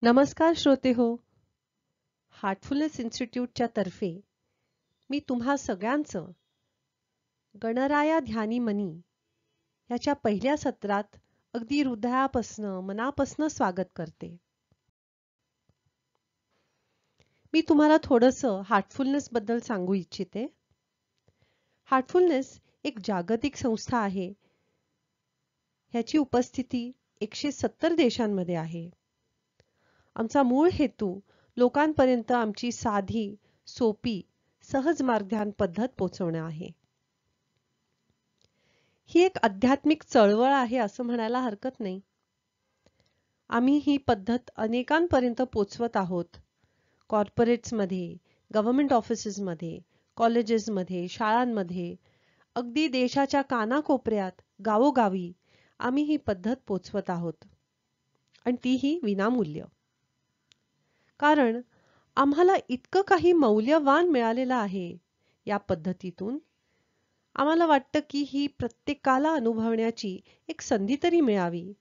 नमस्कार श्रोते हो. हार्टफुलनेस इन्स्टिट्यूटच्या तर्फे मी तुम्हा सगळ्यांचं गणराया ध्यानी मनी ह्याच्या पहिल्या सत्रात अगदी हृदयापासनं मनापासनं स्वागत करते. मी तुम्हाला थोडंसं हार्टफुलनेस बद्दल सांगू इच्छिते. हार्टफुलनेस एक जागतिक संस्था आहे. ह्याची उपस्थिती 170 देशांमध्ये आहे. आमचा मूळ हेतू लोकांपर्यंत आमची साधी, सोपी, सहज मार्गध्यान पद्धत पोहोचवणं आहे. ही एक आध्यात्मिक चळवळ आहे असं म्हणायला हरकत नाही. आम्ही ही पद्धत अनेकांपर्यंत पोचवत आहोत. कॉर्पोरेट्समध्ये, गव्हर्नमेंट ऑफिसेसमध्ये, कॉलेजेसमध्ये, शाळांमध्ये, अगदी देशाच्या कानाकोपऱ्यात, गावोगावी आम्ही ही पद्धत पोचवत आहोत. आणि तीही विनामूल्य. कारण आम्हाला इतकं काही मौल्यवान मिळालेलं आहे या पद्धतीतून. आम्हाला वाटतं की ही प्रत्येकाला अनुभवण्याची एक संधी तरी मिळावी.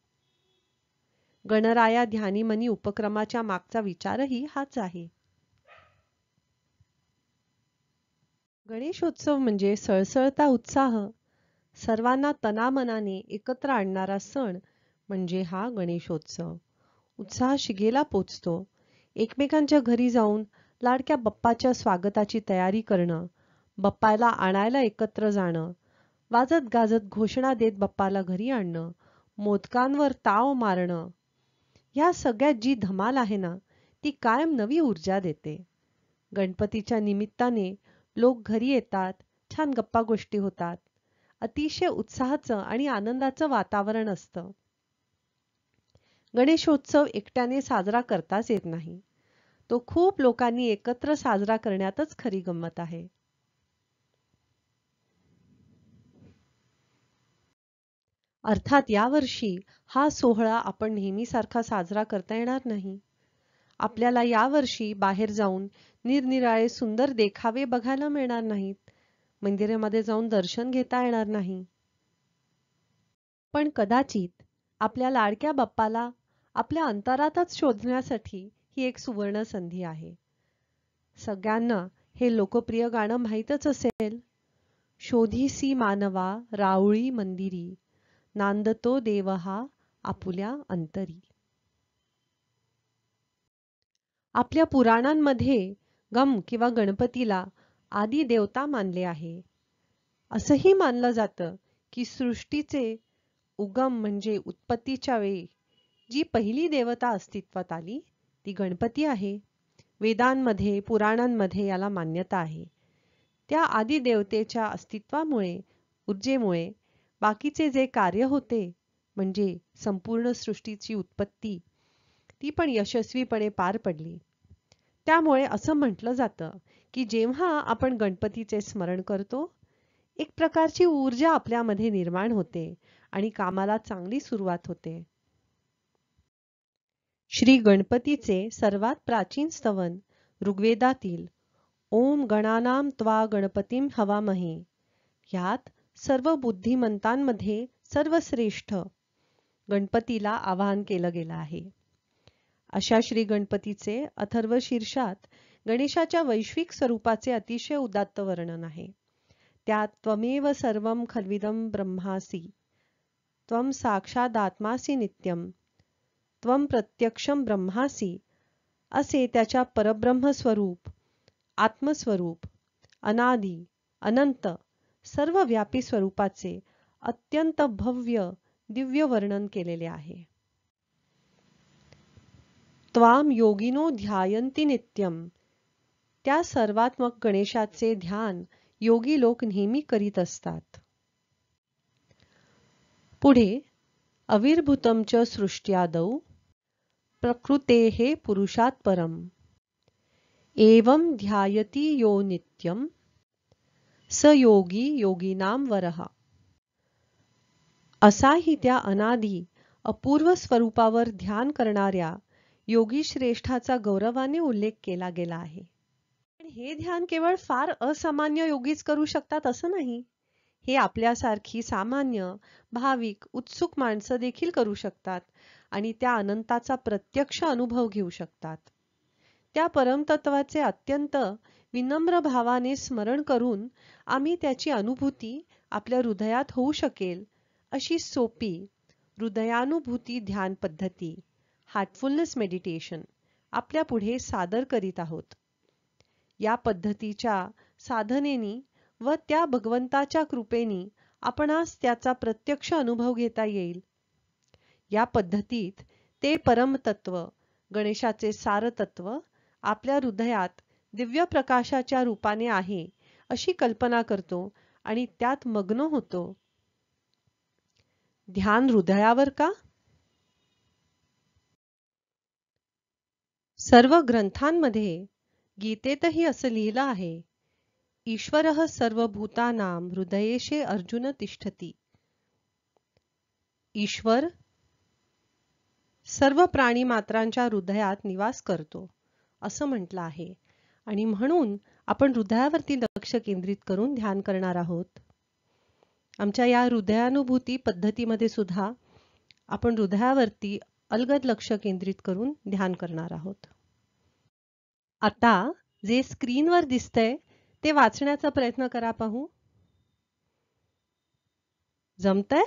गणराया ध्यानी मनी उपक्रमाच्या मागचा विचारही हाच आहे. गणेशोत्सव म्हणजे सळसळता उत्साह, सर्वांना तनामनाने एकत्र आणणारा सण म्हणजे हा गणेशोत्सव. उत्साह शिगेला पोचतो. एकमेकांच्या घरी जाऊन लाडक्या बाप्पाच्या स्वागताची तयारी करणं, बाप्पाला आणायला एकत्र जाणं, वाजत गाजत घोषणा देत बाप्पाला घरी आणणं, मोदकांवर ताव मारणं, ह्या सगळ्यात जी धमाल आहे ना, ती कायम नवी ऊर्जा देते. गणपतीच्या निमित्ताने लोक घरी येतात, छान गप्पा गोष्टी होतात. अतिशय उत्साहाचं आणि आनंदाचं वातावरण असतं. गणेशोत्सव एकट्याने साजरा करताच येत नाही. तो खूप लोकांनी एकत्र साजरा करण्यातच खरी गंमत आहे. अर्थात यावर्षी हा सोहळा आपण नेहमीसारखा साजरा करता येणार नाही. आपल्याला यावर्षी बाहेर जाऊन निरनिराळे सुंदर देखावे बघायला मिळणार नाहीत. मंदिरामध्ये जाऊन दर्शन घेता येणार नाही. पण कदाचित आपल्या लाडक्या बाप्पाला आपल्या अंतरातच शोधण्यासाठी ही एक सुवर्ण संधी आहे. सगळ्यांना हे लोकप्रिय गाणं माहीतच असेल. शोधीसी मानवा राऊळी मंदिरी, नांदतो देव हा आपुल्या अंतरी. आपल्या पुराणांमध्ये गम किंवा गणपतीला आदी देवता मानले आहे. असंही मानलं जातं की सृष्टीचे उगम म्हणजे उत्पत्तीच्या वेळी जी पहिली देवता अस्तित्वात आली ती गणपती आहे. वेदांमध्ये, पुराणांमध्ये याला मान्यता आहे. त्या आदी देवतेच्या अस्तित्वामुळे, ऊर्जेमुळे बाकीचे जे कार्य होते म्हणजे संपूर्ण सृष्टीची उत्पत्ती, ती पण यशस्वीपणे पार पडली. त्यामुळे असं म्हटलं जातं की जेव्हा आपण गणपतीचे स्मरण करतो, एक प्रकारची ऊर्जा आपल्यामध्ये निर्माण होते आणि कामाला चांगली सुरुवात होते. श्री गणपतीचे सर्वात प्राचीन स्तवन ऋग्वेदातील ओम गणानां त्वा गणपतीं हवामहे ह्यात सर्व बुद्धिमंतांमध्ये सर्वश्रेष्ठ गणपतीला आवाहन केलं गेलं आहे. अशा श्री गणपतीचे अथर्व शीर्षात गणेशाच्या वैश्विक स्वरूपाचे अतिशय उदात्त वर्णन आहे. त्यात त्वमेव सर्वं खल्विदं ब्रह्मासि, त्वं साक्षादात्मासि नित्यं, त्वं प्रत्यक्षं ब्रह्मासि असे त्याच्या परब्रह्म स्वरूप, आत्मस्वरूप, अनादी, अनंत, सर्वव्यापी स्वरूपाचे अत्यंत भव्य दिव्य वर्णन केलेले आहे. त्वाम योगिनो ध्यायन्ति नित्यम, त्या सर्वात्मक गणेशाचे ध्यान योगी लोक नेहमी करीत असतात. पुढे अविर्भूतं च सृष्ट्यादौ प्रकृतेः पुरुषात् परम, एवं ध्यायति यो नित्यं स योगी योगिनां वरः. असाही त्या अनादी अपूर्व स्वरूपावर ध्यान करणाऱ्या योगी श्रेष्ठाचा गौरवाने उल्लेख केला गेला आहे. पण हे ध्यान केवळ फार असामान्य योगीच करू शकतात असं नाही. हे आपल्यासारखी सामान्य, भाविक, उत्सुक माणसं देखील करू शकतात आणि त्या अनंताचा प्रत्यक्ष अनुभव घेऊ शकतात. त्या परमतत्वाचे अत्यंत विनम्र भावाने स्मरण करून आम्ही त्याची अनुभूती आपल्या हृदयात होऊ शकेल अशी सोपी हृदयानुभूती ध्यान पद्धती हार्टफुलनेस मेडिटेशन आपल्या पुढे सादर करीत आहोत. या पद्धतीच्या साधनेनी व त्या भगवंताच्या कृपेनी आपणास त्याचा प्रत्यक्ष अनुभव घेता येईल. या पद्धतीत ते परमतत्व गणेशाचे सारतत्व आपल्या हृदयात दिव्य प्रकाशाच्या रूपाने आहे अशी कल्पना करतो आणि त्यात मग्न होतो. ध्यान हृदयावर का? सर्व ग्रंथांमध्ये गीतेतही असं लिहिलं आहे, ईश्वरः सर्वभूतानां हृदयेशे अर्जुन तिष्ठति. ईश्वर सर्व प्राणी मात्रांच्या हृदयात निवास करतो असं म्हटलं आहे. आणि म्हणून आपण हृदयावरती लक्ष केंद्रित करून ध्यान करणार आहोत. आमच्या या हृदयानुभूती पद्धतीमध्ये सुद्धा आपण हृदयावरती अलगद लक्ष केंद्रित करून ध्यान करणार आहोत. आता जे स्क्रीनवर दिसतंय ते वाचण्याचा प्रयत्न करा, पाहू. जमतंय?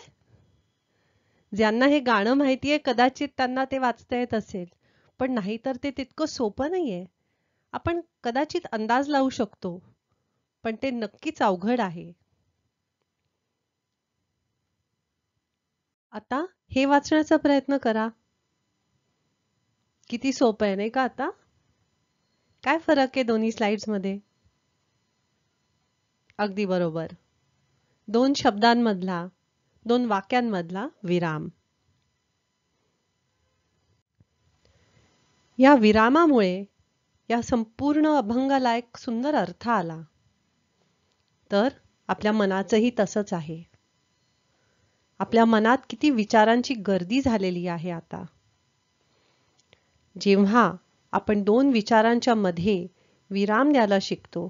ज्यांना हे गाणं माहितीये कदाचित त्यांना ते वाचता येत असेल, पण नाहीतर ते तितकं सोपं नाहीये. आपण कदाचित अंदाज लावू शकतो, पण ते नक्कीच अवघड आहे. आता हे वाचण्याचा प्रयत्न करा. किती सोपं आहे नाही का? आता काय फरक आहे दोन्ही स्लाइड्स मध्ये? अगदी बरोबर. 2 शब्दांमधला 2 वाक्यांमधला विराम. या विरामामुळे या संपूर्ण अभंगाला एक सुंदर अर्थ आला. तर आपल्या मनाचंही तसंच आहे. आपल्या मनात किती विचारांची गर्दी झालेली आहे आता. जेव्हा आपण 2 विचारांच्या मध्ये विराम द्यायला शिकतो,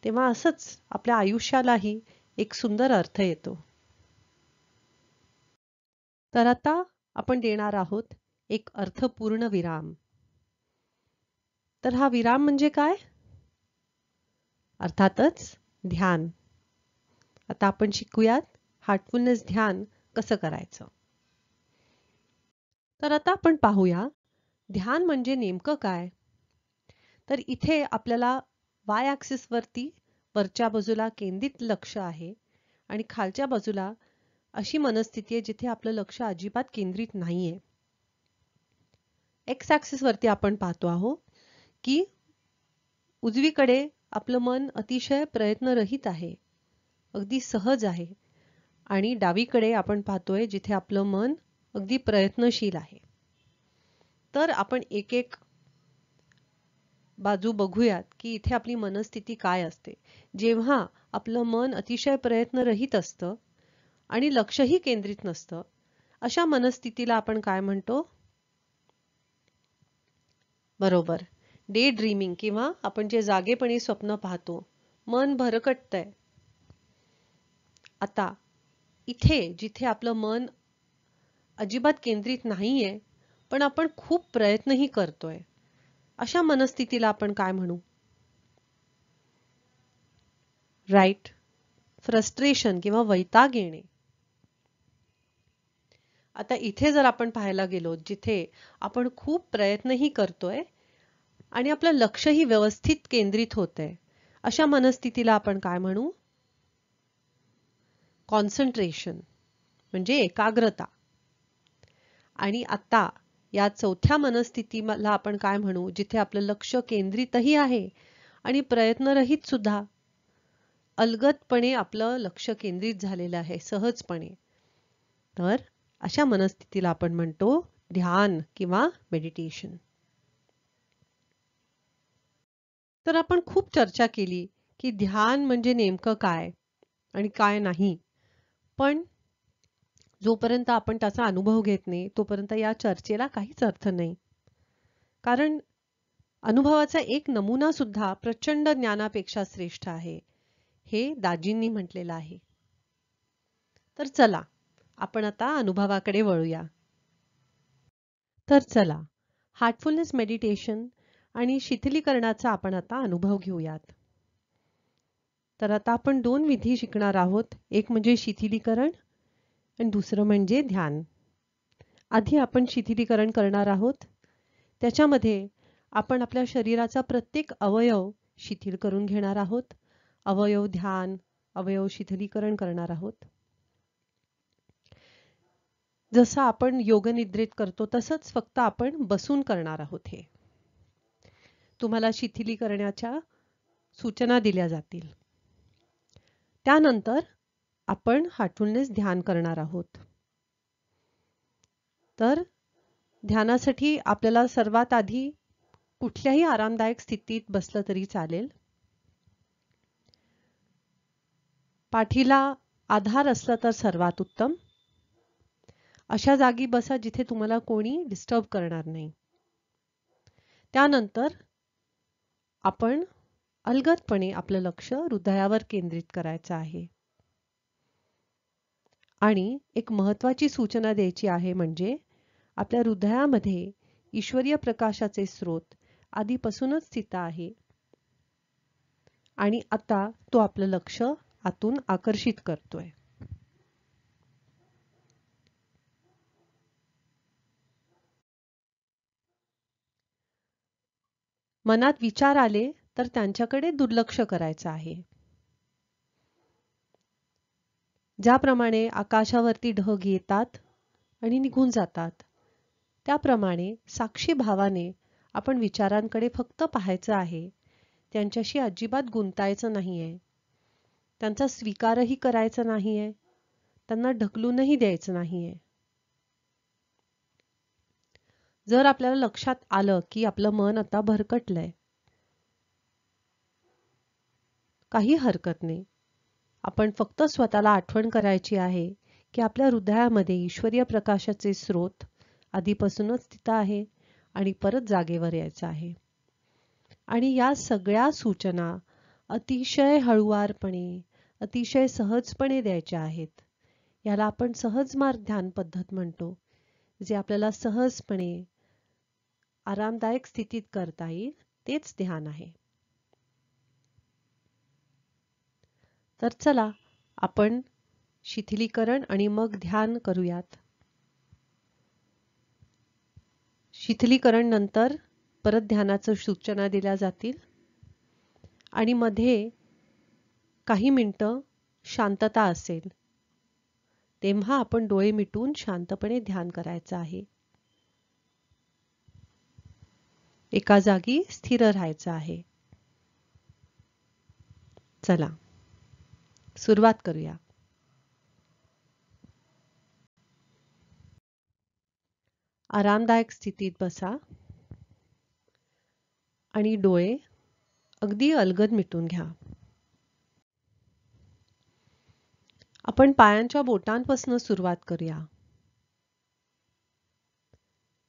तेव्हा असंच आपल्या आयुष्यालाही एक सुंदर अर्थ येतो. तर आता आपण देणार आहोत एक अर्थपूर्ण विराम. तर हा विराम म्हणजे काय? अर्थातच ध्यान. आता आपण शिकूयात हार्टफुलनेस ध्यान कसं करायचं. तर आता आपण पाहूया ध्यान म्हणजे नेमकं काय. तर इथे आपल्याला वाय ॲक्सिस वरती वरच्या बाजूला केंद्रित लक्ष आहे आणि खालच्या बाजूला अशी मनस्थिती आहे जिथे आपलं लक्ष अजिबात केंद्रित नाहीये. एक्स ॲक्सिस वरती आपण पाहतो आहोत की उजवीकडे आपलं मन अतिशय प्रयत्नरहित आहे, अगदी सहज आहे. आणि डावीकडे आपण पाहतोय जिथे आपलं मन अगदी प्रयत्नशील आहे. तर आपण एक एक बाजू बघूयात की इथे आपली मनस्थिती काय असते. जेव्हा आपलं मन अतिशय प्रयत्नरहित असतं आणि लक्षही केंद्रित नसतं, अशा मनस्थितीला आपण काय म्हणतो? बरोबर, डे ड्रीमिंग, किंवा आपण जे जागेपणी स्वप्न पाहतो, मन भरकटतंय. आता इथे जिथे आपलं मन अजिबात केंद्रित नाहीये पण आपण खूप प्रयत्नही करतोय, अशा मनस्थितीला आपण काय म्हणू? राईट, फ्रस्ट्रेशन किंवा वैताग येणे. आता इथे जर आपण पाहायला गेलो जिथे आपण खूप प्रयत्नही करतोय आणि आपलं लक्षही व्यवस्थित केंद्रित होतंय, अशा मनस्थितीला आपण काय म्हणू? कॉन्सन्ट्रेशन म्हणजे एकाग्रता. आणि आता या चौथ्या मनस्थितीला आपण काय म्हणू? जिथे आपलं लक्ष केंद्रितही आहे आणि प्रयत्नरहित सुद्धा, अलगदपणे आपलं लक्ष केंद्रित झालेलं आहे सहजपणे. तर अशा मनस्थितीला आपण म्हणतो ध्यान किंवा मेडिटेशन. तर आपण खूप चर्चा केली की ध्यान म्हणजे नेमकं काय आणि काय नाही, पण जोपर्यंत आपण त्याचा अनुभव घेत नाही तोपर्यंत या चर्चेला काहीच अर्थ नाही. कारण अनुभवाचा एक नमुना सुद्धा प्रचंड ज्ञानापेक्षा श्रेष्ठ आहे, हे दाजींनी म्हटलेलं आहे. तर चला आपण आता अनुभवाकडे वळूया. तर चला, हार्टफुलनेस मेडिटेशन आणि शिथिलीकरणाचा आपण आता अनुभव घेऊयात. तर आता आपण 2 विधी शिकणार आहोत. एक म्हणजे शिथिलीकरण आणि दुसरं म्हणजे ध्यान. आधी आपण शिथिलीकरण करणार आहोत. त्याच्यामध्ये आपण आपल्या शरीराचा प्रत्येक अवयव शिथिल करून घेणार आहोत. अवयव ध्यान, अवयव शिथिलीकरण करणार आहोत. जसं आपण योगनिद्रेत करतो तसंच फक्त आपण बसून करणार आहोत. हे तुम्हाला शिथिलीकरणाच्या सूचना दिल्या जातील. त्यानंतर आपण हार्टफुलनेस ध्यान करणार आहोत. तर ध्यानासाठी आपल्याला सर्वात आधी कुठल्याही आरामदायक स्थितीत बसलं तरी चालेल. पाठीला आधार असला तर सर्वात उत्तम. अशा जागी बसा जिथे तुम्हाला कोणी डिस्टर्ब करणार नाही. त्यानंतर आपण अलगदपणे आपलं लक्ष हृदयावर केंद्रित करायचं आहे. आणि एक महत्त्वाची सूचना द्यायची आहे, म्हणजे आपल्या हृदयामध्ये ईश्वरीय प्रकाशाचे स्रोत आधीपासूनच स्थित आहे आणि आता तो आपलं लक्ष आतून आकर्षित करतोय. मनात विचार आले तर त्यांच्याकडे दुर्लक्ष करायचं आहे. ज्याप्रमाणे आकाशावरती ढग येतात आणि निघून जातात, त्याप्रमाणे साक्षी भावाने आपण विचारांकडे फक्त पाहायचं आहे. त्यांच्याशी अजिबात गुंतायचं नाहीये. त्यांचा स्वीकारही करायचा नाहीये. त्यांना ढकलूनही द्यायचं नाहीये. जर आपल्याला लक्षात आलं की आपलं मन आता भरकटलंय, काही हरकत नाही. आपण फक्त स्वतःला आठवण करायची आहे की आपल्या हृदयामध्ये ईश्वरीय प्रकाशाचे स्रोत आधीपासूनच स्थित आहे आणि परत जागेवर यायचं आहे. आणि या सगळ्या सूचना अतिशय हळुवारपणे, अतिशय सहजपणे द्यायच्या आहेत. याला आपण सहज मार्ग ध्यान पद्धत म्हणतो, जे आपल्याला सहजपणे आरामदायक स्थितीत करता येईल, तेच ध्यान आहे. तर चला, आपण शिथिलीकरण आणि मग ध्यान करूयात. शिथिलीकरण नंतर परत ध्यानाच्या सूचना दिल्या जातील आणि मध्ये काही मिनिटं शांतता असेल, तेव्हा आपण डोळे मिटून शांतपणे ध्यान करायचं आहे. एका जागी स्थिर राहायचं आहे. चला, सुरुवात करूया. आरामदायक स्थितीत बसा आणि डोळे अगदी अलगद मिटून घ्या. आपण पायांच्या बोटांपासून सुरुवात करूया.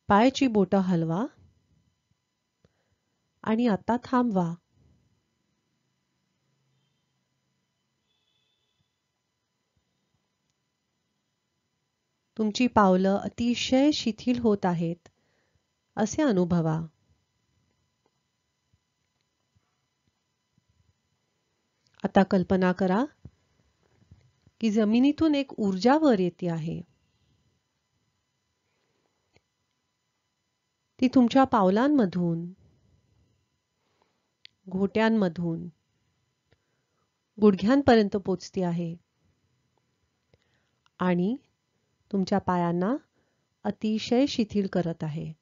पायाची बोटं हलवा आणि आता थांबवा. तुमची पावलं अतिशय शिथिल होत आहेत असे अनुभवा. आता कल्पना करा की जमिनीतून एक ऊर्जा वर येते आहे. ती तुमच्या पावलांमधून, घोट्यांमधून गुडघ्यांपर्यंत पोचते आहे आणि तुमच्या पायांना अतिशय शिथिल करत आहे.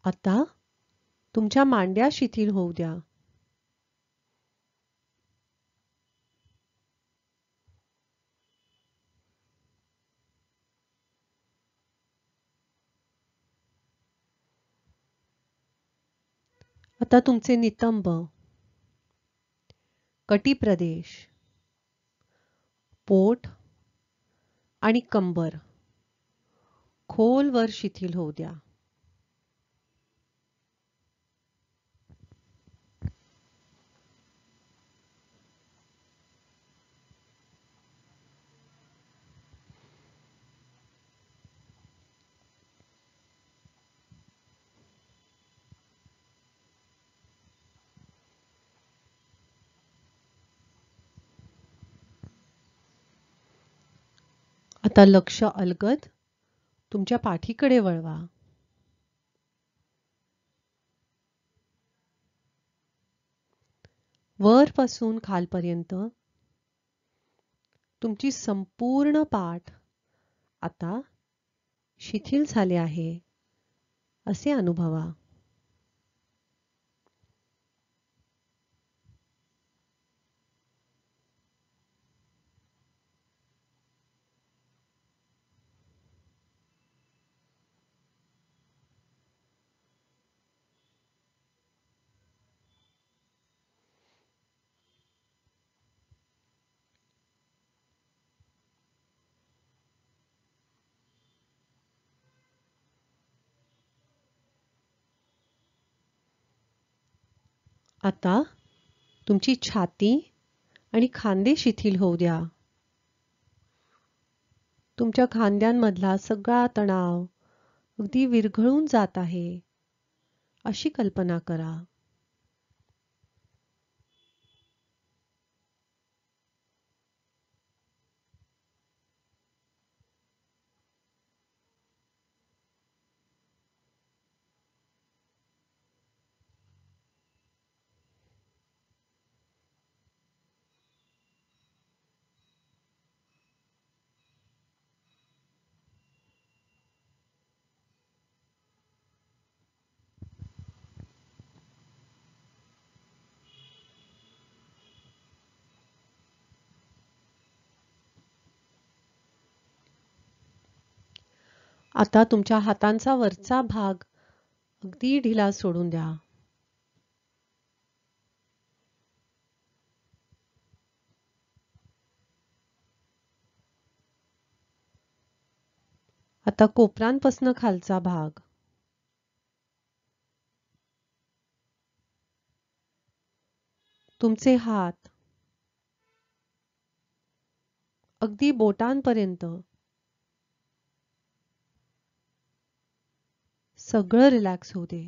आता तुमच्या मांड्या शिथिल होऊ द्या. आता तुमचे नितंब, कटी प्रदेश, पोट आणि कंबर खोलवर शिथिल होऊ द्या. आता लक्ष अलगद तुमच्या पाठीकडे वळवा. वरपासून खालपर्यंत तुमची संपूर्ण पाठ आता शिथिल झाले आहे असे अनुभवा. आता तुमची छाती आणि खांदे शिथिल होऊ द्या. तुमच्या खांद्यांमधला सगळा तणाव अगदी विरघळून जात आहे अशी कल्पना करा. आता तुमच्या हातांचा वरचा भाग अगदी ढिला सोडून द्या. आता कोपरांपासून खालचा भाग, तुमचे हात अगदी बोटांपर्यंत सगळं रिलॅक्स होऊ दे.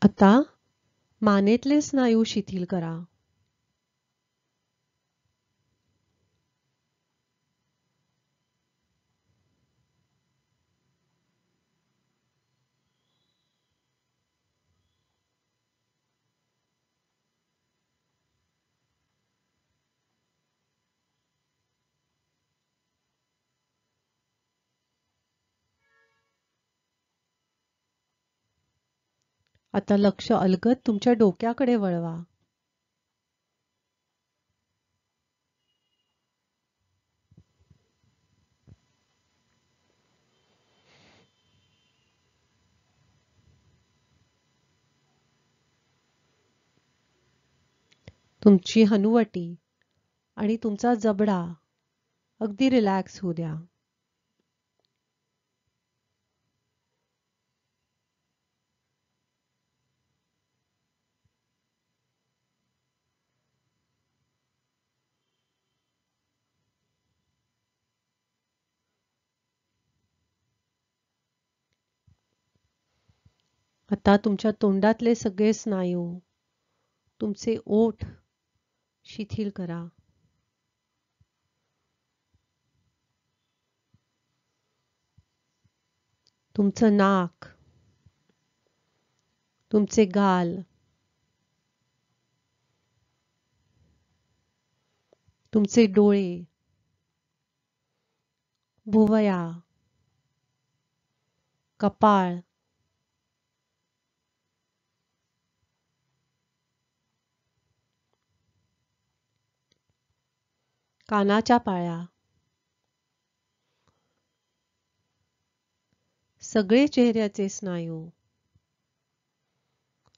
आता मानेतले स्नायू शिथिल करा. आता लक्ष अलगद तुमच्या डोक्याकडे वळवा. तुमची हनुवटी आणि तुमचा जबडा अगदी रिलॅक्स होऊ द्या. आता तुमच्या तोंडातले सगळे स्नायू, तुमचे ओठ शिथिल करा. तुमचं नाक, तुमचे गाल, तुमचे डोळे, भुवया, कपाळ, कानाच्या पाळ्या, सगळे चेहऱ्याचे स्नायू,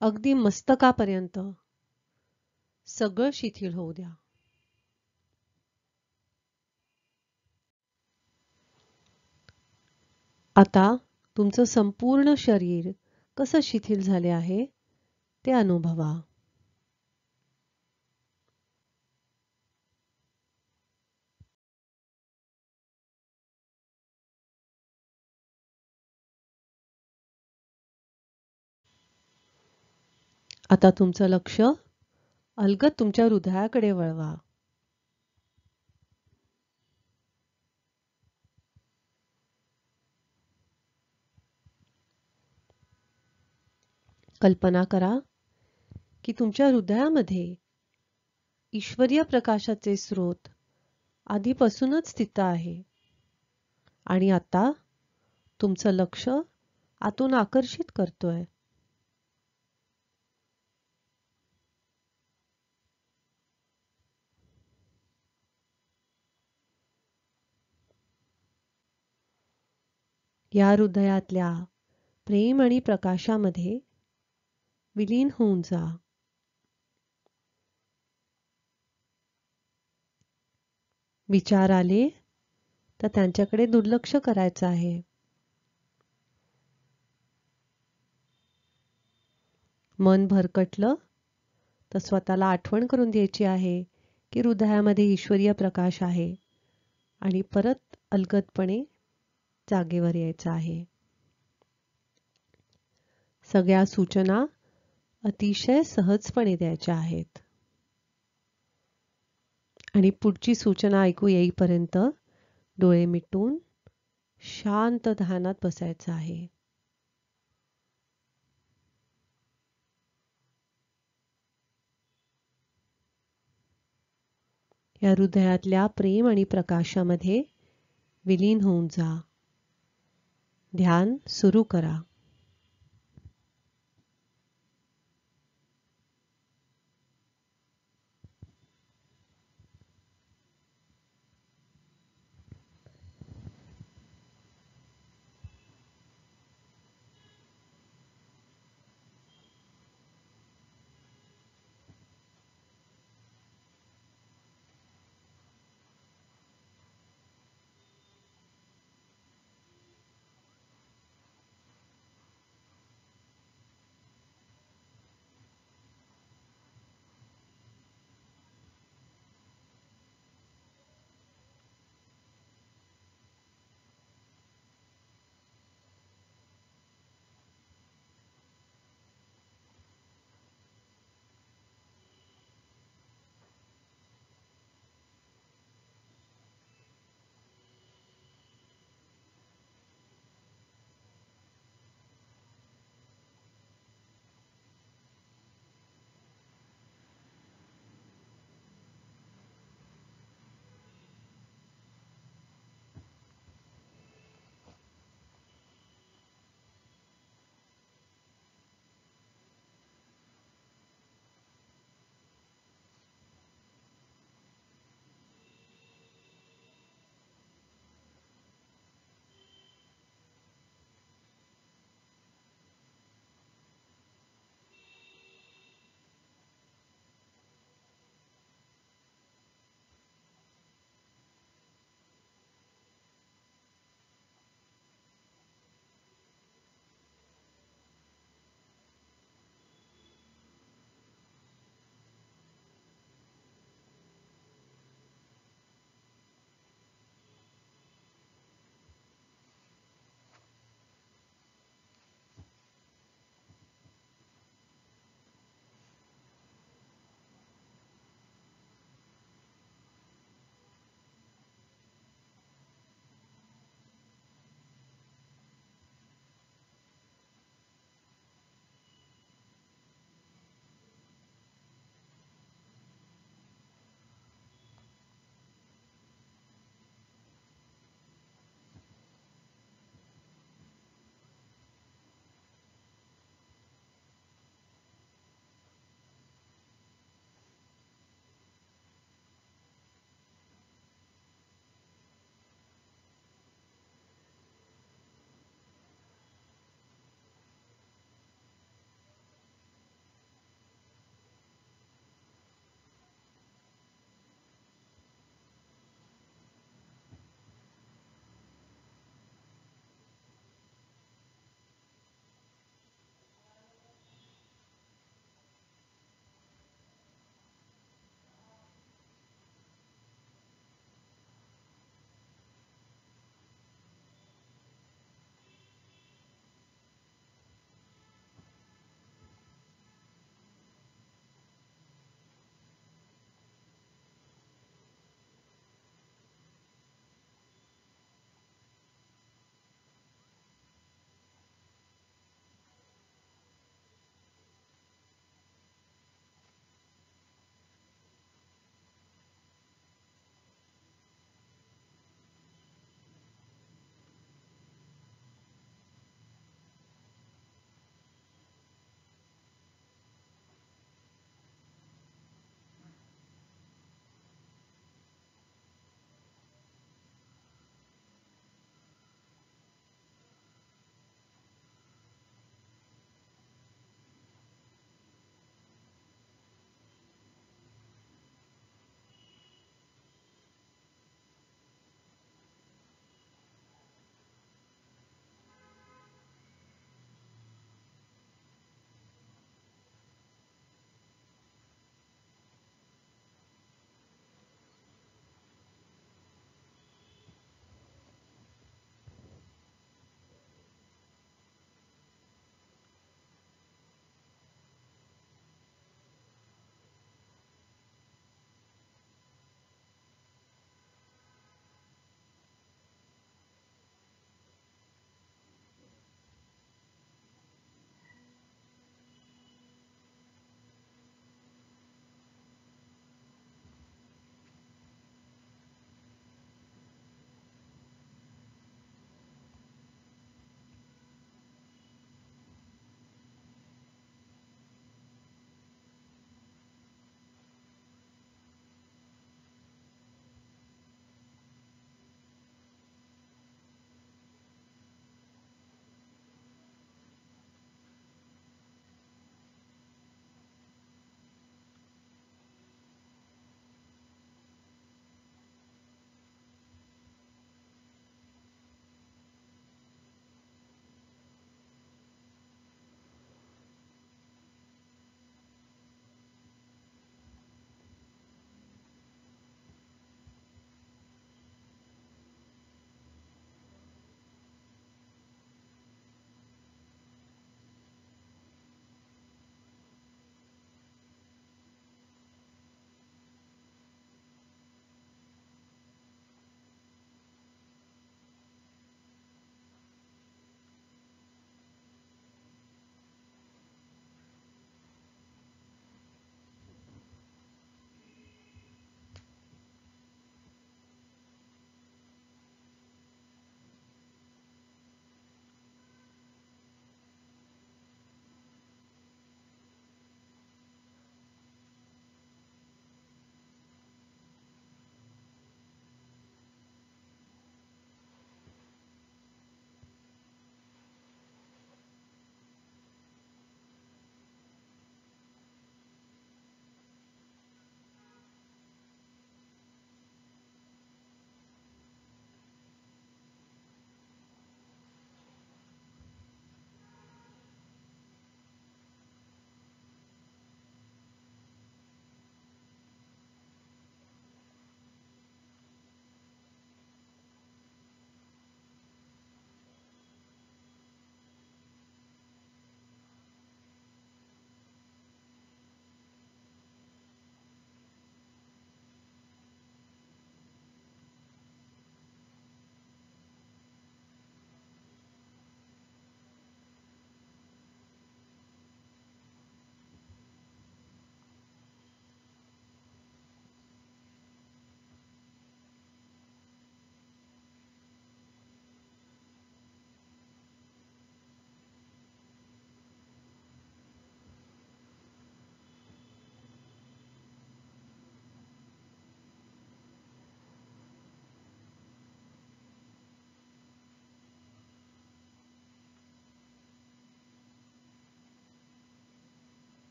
अगदी मस्तकापर्यंत सगळं शिथिल होऊ द्या. आता तुमचं संपूर्ण शरीर कसं शिथिल झाले आहे ते अनुभवा. आता तुमचं लक्ष अलगद तुमच्या हृदयाकडे वळवा. कल्पना करा की तुमच्या हृदयामध्ये ईश्वरीय प्रकाशाचे स्रोत आधीपासूनच स्थित आहे आणि आता तुमचं लक्ष आतून आकर्षित करतोय. या हृदयातल्या प्रेम आणि प्रकाशामध्ये विलीन होऊन जा. विचार आले तर त्यांच्याकडे दुर्लक्ष करायचं आहे. मन भरकटलं तर स्वतःला आठवण करून द्यायची आहे की हृदयामध्ये ईश्वरीय प्रकाश आहे आणि परत अलगदपणे जागेवर यायचं आहे. सगळ्या सूचना अतिशय सहजपणे द्यायच्या आहेत आणि पुढची सूचना ऐकू येईपर्यंत डोळे मिटून शांत ध्यानात बसायचं आहे. या हृदयातल्या प्रेम आणि प्रकाशामध्ये विलीन होऊन जा. ध्यान सुरू करा.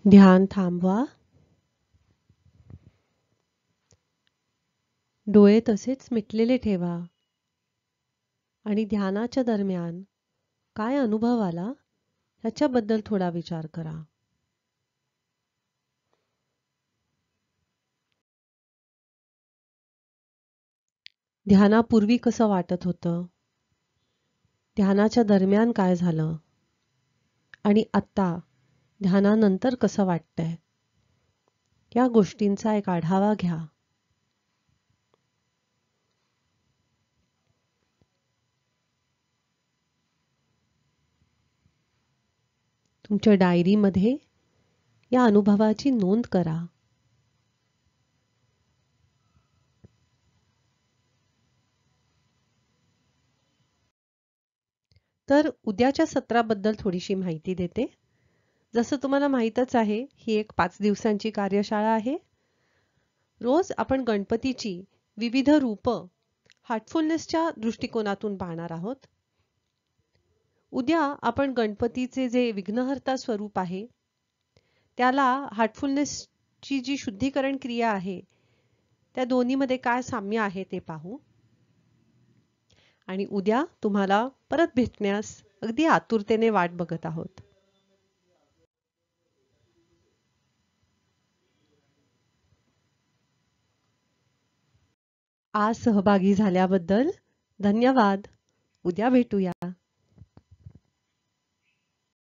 ध्यान थांबवा. डोळे तसेच मिटलेले ठेवा आणि ध्यानाच्या दरम्यान काय अनुभव आला ह्याच्याबद्दल थोडा विचार करा. ध्यानापूर्वी कसं वाटत होतं, ध्यानाच्या दरम्यान काय झालं आणि आत्ता ध्यानानंतर कसं वाटतंय, या गोष्टींचा एक आढावा घ्या. तुमच्या डायरीमध्ये या अनुभवाची नोंद करा. तर उद्याच्या सत्राबद्दल थोडीशी माहिती देते. जसं तुम्हाला माहीतच आहे, ही एक 5 दिवसांची कार्यशाळा आहे. रोज आपण गणपतीची विविध रूपं हार्टफुलनेसच्या दृष्टिकोनातून पाहणार आहोत. उद्या आपण गणपतीचे जे विघ्नहर्ता स्वरूप आहे, त्याला हार्टफुलनेसची जी शुद्धीकरण क्रिया आहे, त्या दोन्हीमध्ये काय साम्य आहे ते पाहू. आणि उद्या तुम्हाला परत भेटण्यास अगदी आतुरतेने वाट बघत आहोत. आज सहभागी झाल्याबद्दल धन्यवाद. उद्या भेटूया.